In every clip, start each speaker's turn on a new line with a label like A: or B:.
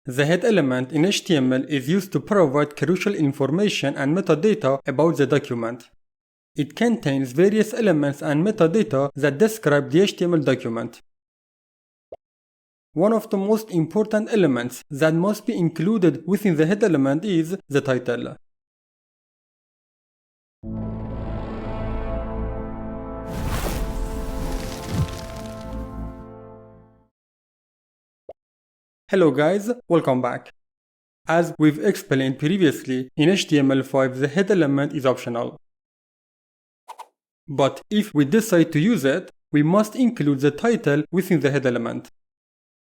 A: The head element in HTML is used to provide crucial information and metadata about the document. It contains various elements and metadata that describe the HTML document. One of the most important elements that must be included within the head element is the title. Hello guys, welcome back. As we've explained previously, in HTML5 the head element is optional. But if we decide to use it, we must include the title within the head element.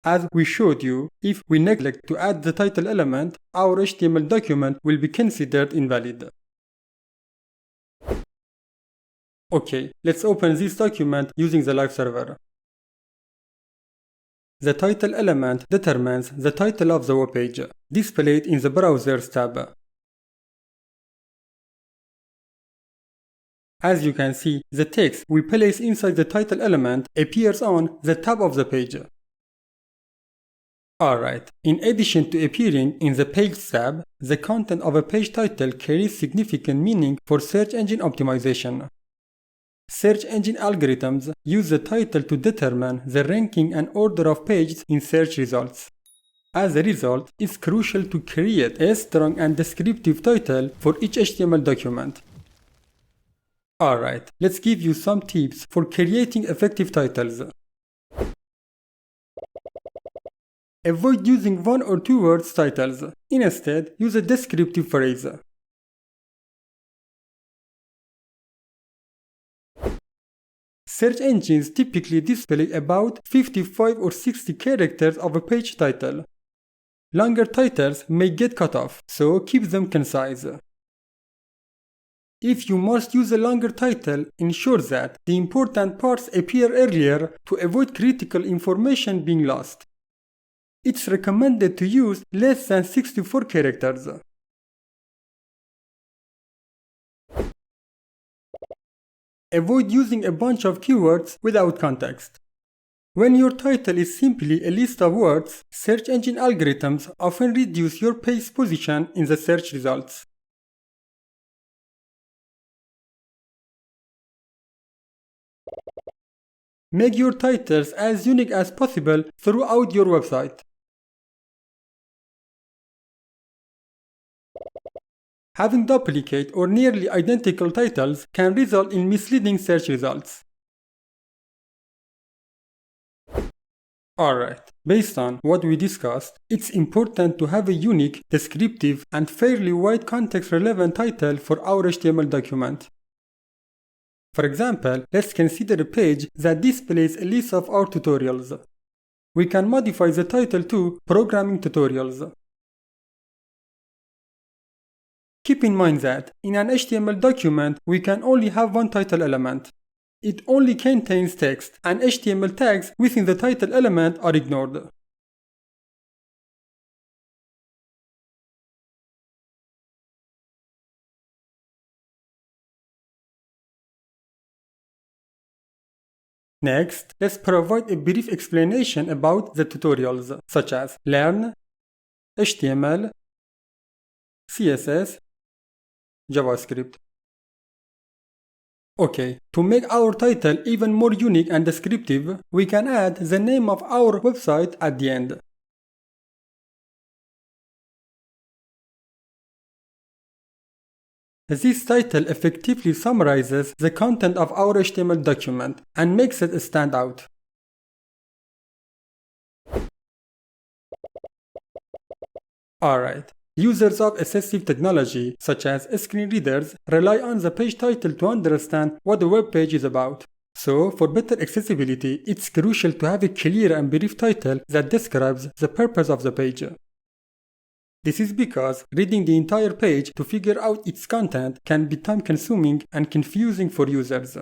A: As we showed you, if we neglect to add the title element, our HTML document will be considered invalid. Okay, let's open this document using the live server. The title element determines the title of the web page, displayed in the Browsers tab. As you can see, the text we place inside the title element appears on the top of the page. Alright, in addition to appearing in the Page tab, the content of a page title carries significant meaning for search engine optimization. Search engine algorithms use the title to determine the ranking and order of pages in search results. As a result, it's crucial to create a strong and descriptive title for each HTML document. Alright, let's give you some tips for creating effective titles. Avoid using one or two words titles. Instead, use a descriptive phrase. Search engines typically display about 55 or 60 characters of a page title. Longer titles may get cut off, so keep them concise. If you must use a longer title, ensure that the important parts appear earlier to avoid critical information being lost. It's recommended to use less than 64 characters. Avoid using a bunch of keywords without context. When your title is simply a list of words, search engine algorithms often reduce your page position in the search results. Make your titles as unique as possible throughout your website. Having duplicate or nearly identical titles can result in misleading search results. Alright, based on what we discussed, it's important to have a unique, descriptive, and fairly wide context-relevant title for our HTML document. For example, let's consider a page that displays a list of our tutorials. We can modify the title to Programming Tutorials. Keep in mind that in an HTML document, we can only have one title element. It only contains text, and HTML tags within the title element are ignored. Next, let's provide a brief explanation about the tutorials, such as Learn, HTML, CSS, JavaScript. Okay, to make our title even more unique and descriptive, we can add the name of our website at the end. This title effectively summarizes the content of our HTML document and makes it stand out. Alright. Users of assistive technology, such as screen readers, rely on the page title to understand what the web page is about. So, for better accessibility, it's crucial to have a clear and brief title that describes the purpose of the page. This is because reading the entire page to figure out its content can be time-consuming and confusing for users.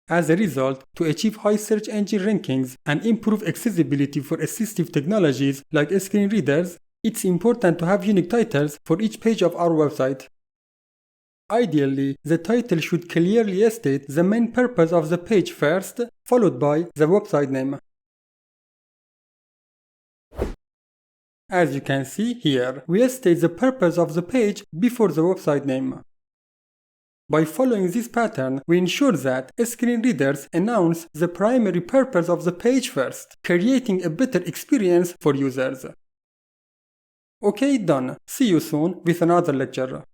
A: As a result, to achieve high search engine rankings and improve accessibility for assistive technologies like screen readers, it's important to have unique titles for each page of our website. Ideally, the title should clearly state the main purpose of the page first, followed by the website name. As you can see here, we state the purpose of the page before the website name. By following this pattern, we ensure that screen readers announce the primary purpose of the page first, creating a better experience for users. Okay, done. See you soon with another lecture.